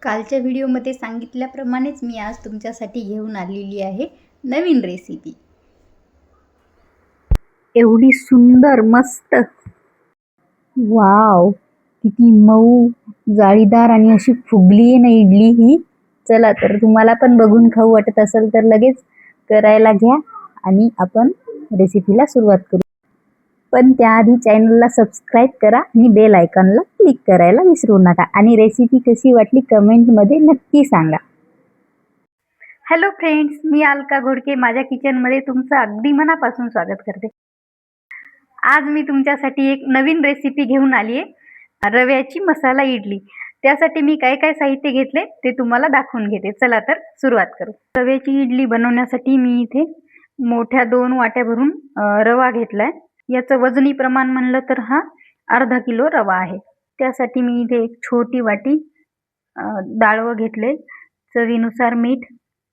कालच्या व्हिडिओमध्ये सांगितल्याप्रमाणेच मी आज तुमच्यासाठी घेऊन आलेली आहे नवीन रेसिपी। एवढी सुंदर मस्त, वाव, किती मऊ, जाळीदार आणि अशी फुगली आहे ना इडली ही। चला तर तुम्हाला पण बघून खाऊ वाटत असेल तर लगेच करायला घ्या आणि आपण रेसिपीला सुरुवात करू। पण त्याआधी चॅनलला सबस्क्राईब करा आणि बेल आयकॉनला क्लिक करायला विसरू नका आणि रेसिपी कशी वाटली कमेंटमध्ये नक्की सांगा। हॅलो फ्रेंड्स, मी अलका घोडके माझ्या किचनमध्ये तुमचं अगदी मनापासून स्वागत करते। आज मी तुमच्यासाठी एक नवीन रेसिपी घेऊन आली आहे, रव्याची मसाला इडली। त्यासाठी मी काय काय साहित्य घेतले ते तुम्हाला दाखवून घेते। चला तर सुरुवात करू। रव्याची इडली बनवण्यासाठी मी इथे मोठ्या 2 वाट्या भरून रवा घेतलाय। याचं वजनी प्रमाण म्हणलं तर हा अर्धा किलो रवा आहे। त्यासाठी मी इथे एक छोटी वाटी डाळवं घेतले, चवीनुसार मीठ,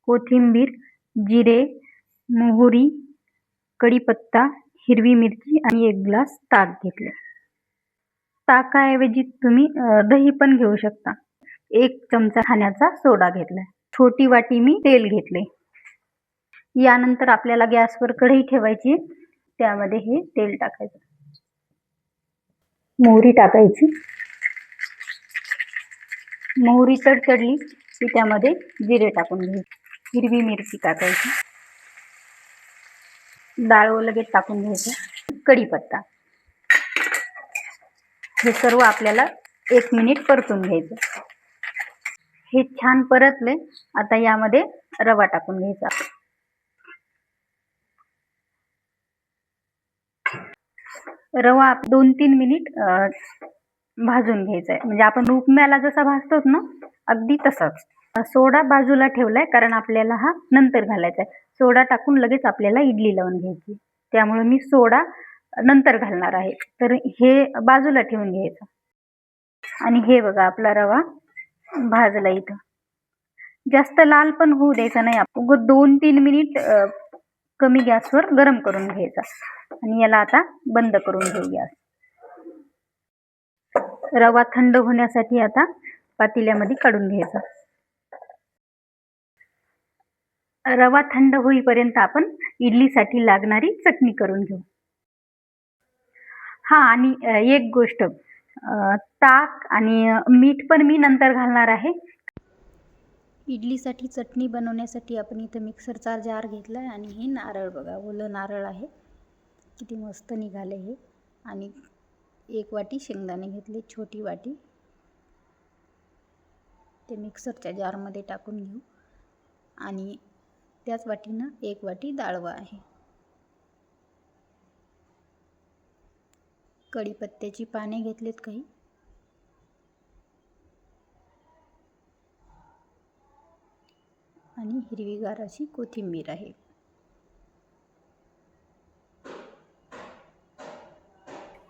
कोथिंबीर, जिरे, मोहरी, कढीपत्ता, हिरवी मिरची आणि 1 ग्लास ताक घेतले। ताकाऐवजी तुम्ही दही पण घेऊ शकता। 1 चमचा खाण्याचा सोडा घेतलाय। छोटी वाटी मी तेल घेतले। यानंतर आपल्याला गॅसवर कढई ठेवायची, त्यामध्ये हे तेल टाकायचं, मोहरी टाकायची। मोहरी तडतडली की त्यामध्ये जिरे टाकून घ्यायचे, हिरवी मिरची टाकायची, डाळवं लगेच टाकून घ्यायचं, कढीपत्ता। हे सर्व आपल्याला 1 मिनिट परतून घ्यायचं। हे छान परतले, आता यामध्ये रवा टाकून घ्यायचा। रवा 2-3 मिनिट भाजून घ्यायचा आहे, म्हणजे आपण उपम्याला जसा भाजतो ना अगदी तसाच। सोडा बाजूला ठेवलाय कारण आपल्याला हा नंतर घालायचा आहे। सोडा टाकून लगेच आपल्याला इडली लावून घ्यायची, त्यामुळे मी सोडा नंतर घालणार आहे, तर हे बाजूला ठेवून घ्यायचं। आणि हे बघा आपला रवा भाजला। इथं जास्त लाल पण होऊ द्यायचा नाही, आपण 2-3 मिनिट कमी गॅसवर गरम करून घ्यायचा आणि याला आता बंद करून घेऊ गॅस। रवा थंड होण्यासाठी आता पातेल्यामध्ये काढून घ्यायचा। रवा थंड होईपर्यंत आपण इडलीसाठी लागणारी चटणी करून घेऊ। हा, आणि एक गोष्ट, ताक आणि मीठ पण मी नंतर घालणार आहे। इडलीसाठी चटणी बनवण्यासाठी आपण इथे मिक्सरचा जार घेतलाय आणि हे नारळ बघा, ओलं नारळ आहे, किती मस्त निघाले हे। आणि 1 वाटी शेंगदाणे घेतले, छोटी वाटी, ते मिक्सरच्या जारमध्ये टाकून घेऊ। आणि त्याच वाटीनं 1 वाटी डाळवं आहे। कढीपत्त्याची पाने घेतलेत काही, आणि हिरवीगार अशी कोथिंबीर आहे।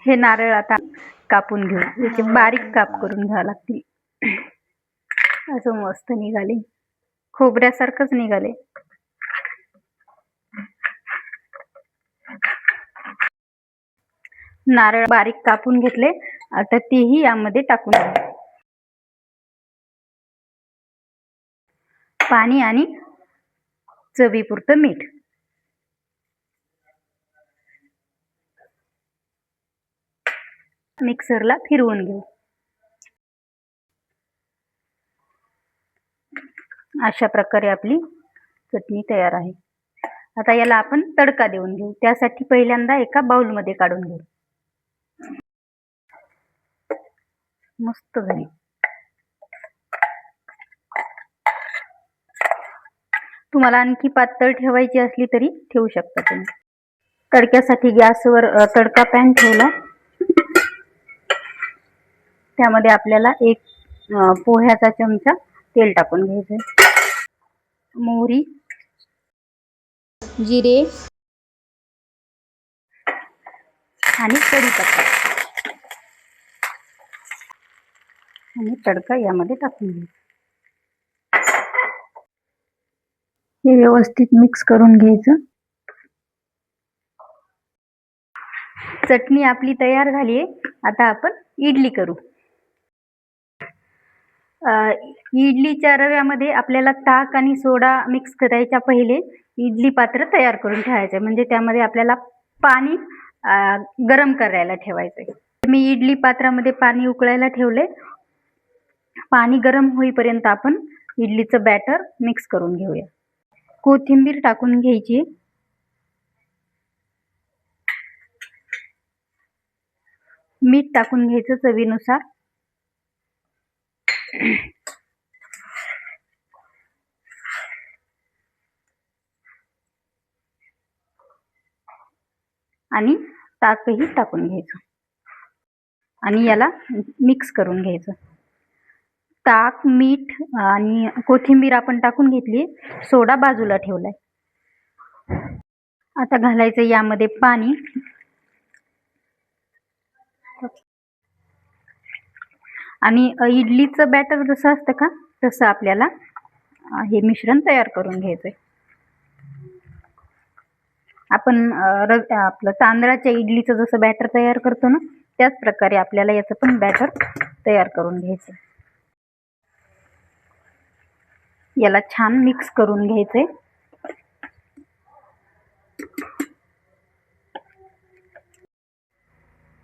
हे नारळ आता कापून घेऊ, याचे बारीक काप करून घ्यावे लागतील। असं मस्त निघाले, खोबऱ्यासारखंच निघाले। नारळ बारीक कापून घेतले, आता तेही यामध्ये टाकून घेऊ। पाणी आणि चवीपुरतं मीठ। मिक्सरला फिरवून घेऊ। अशा प्रकारे आपली चटणी तयार आहे। आता याला आपण तडका देऊन घेऊ। त्यासाठी पहिल्यांदा एका बाउलमध्ये काढून घेऊ। मस्त झाली। तुम्हाला आणखी पातळ ठेवायची असली तरी ठेवू शकता तुम्ही। तडक्यासाठी गॅसवर तडका पॅन ठेवला, त्यामध्ये आपल्याला 1 पोह्याचा चमचा तेल टाकून घ्यायचे। मोहरी, जिरे आणि कढीपत्ता आणि तडका यामध्ये टाकून घ्यायचा। हे व्यवस्थित मिक्स करून घ्यायचं। चटणी आपली तयार झाली आहे, आता आपण इडली करू। इडलीच्या रव्यामध्ये आपल्याला ताक आणि सोडा मिक्स करायच्या पहिले इडली पात्र तयार करून ठेवायचं आहे, म्हणजे त्यामध्ये आपल्याला पाणी गरम करायला ठेवायचं आहे. मी इडली पात्रामध्ये पाणी उकळायला ठेवले. पाणी गरम होईपर्यंत आपण इडलीचं बॅटर मिक्स करून घेऊया. कोथिंबीर टाकून घ्यायची, मीठ टाकून घ्यायचं चवीनुसार, आणि ताकही टाकून घ्यायचं आणि याला मिक्स करून घ्यायचं. ताक, मीठ आणि कोथिंबीर आपण टाकून घेतली, सोडा बाजूला ठेवलाय. आता घालायचं यामध्ये पाणी. आणि इडलीचं बॅटर जसं असतं का तसं आपल्याला हे मिश्रण तयार करून घ्यायचंय. आपण आपलं तांदळाच्या इडलीचं जसं बॅटर तयार करतो ना, त्याच प्रकारे आपल्याला याचं पण बॅटर तयार करून घ्यायचं. याला छान मिक्स करून घ्यायचंय.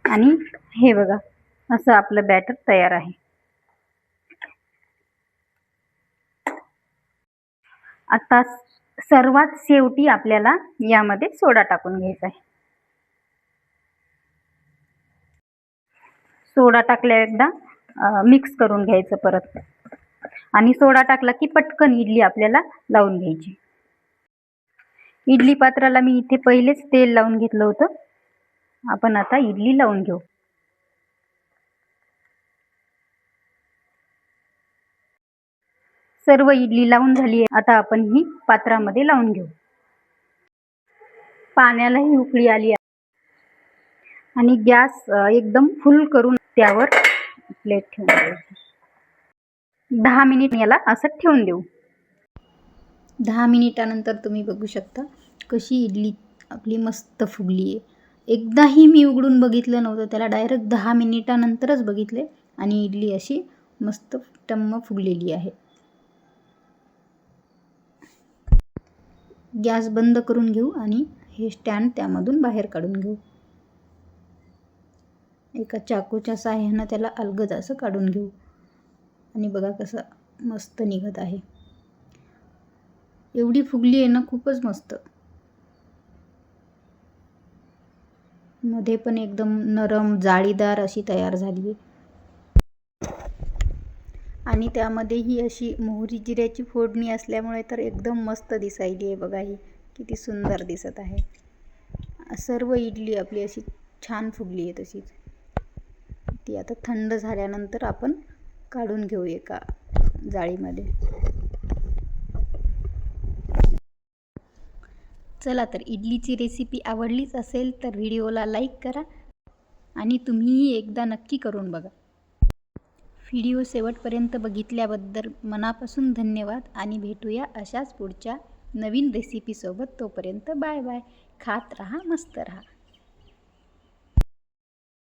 आणि हे बघा, असं आपलं बॅटर तयार आहे. आता सर्वात शेवटी आपल्याला यामध्ये सोडा टाकून घ्यायचा आहे. सोडा टाकल्या एकदा मिक्स करून घ्यायचं परत. आणि सोडा टाकला की पटकन इडली आपल्याला लावून घ्यायची. इडली पात्राला मी इथे पहिलेच तेल लावून घेतलं होतं. आपण आता इडली लावून घेऊ. सर्व इडली लावून झाली आहे. आता आपण ही पात्रामध्ये लावून घेऊ. पाण्यालाही उकळी आली आहे आणि गॅस एकदम फुल करून त्यावर प्लेट ठेवून द्यायची. 10 मिनिट याला असं ठेवून देऊ. 10 मिनिटानंतर तुम्ही बघू शकता कशी इडली आपली मस्त फुगली आहे. एकदाही मी उघडून बघितलं नव्हतं त्याला, डायरेक्ट 10 मिनिटानंतरच बघितले आणि इडली अशी मस्त टम्म फुगलेली आहे. गॅस बंद करून घेऊ आणि हे स्टँड त्यामधून बाहेर काढून घेऊ. एका चाकूच्या साह्यानं त्याला अलगद असं काढून घेऊ. आणि बघा कसं मस्त निघत आहे. एवढी फुगली आहे ना, खूपच मस्त. मध्ये पण एकदम नरम जाळीदार अशी तयार झाली आहे. आणि त्यामध्ये ही अशी मोहरी जिऱ्याची फोडणी असल्यामुळे तर एकदम मस्त दिसायली आहे. बघा ही किती सुंदर दिसत आहे. सर्व इडली आपली अशी छान फुगली आहे. तशीच ती आता थंड झाल्यानंतर आपण काढून घेऊ एका जाळीमध्ये. चला तर, इडलीची रेसिपी आवडलीच असेल तर व्हिडिओला लाईक करा आणि तुम्हीही एकदा नक्की करून बघा. व्हिडिओ शेवटपर्यंत बघितल्याबद्दल मनापासून धन्यवाद आणि भेटूया अशाच पुढच्या नवीन रेसिपीसोबत. तोपर्यंत बाय बाय. खात रहा, मस्त रहा.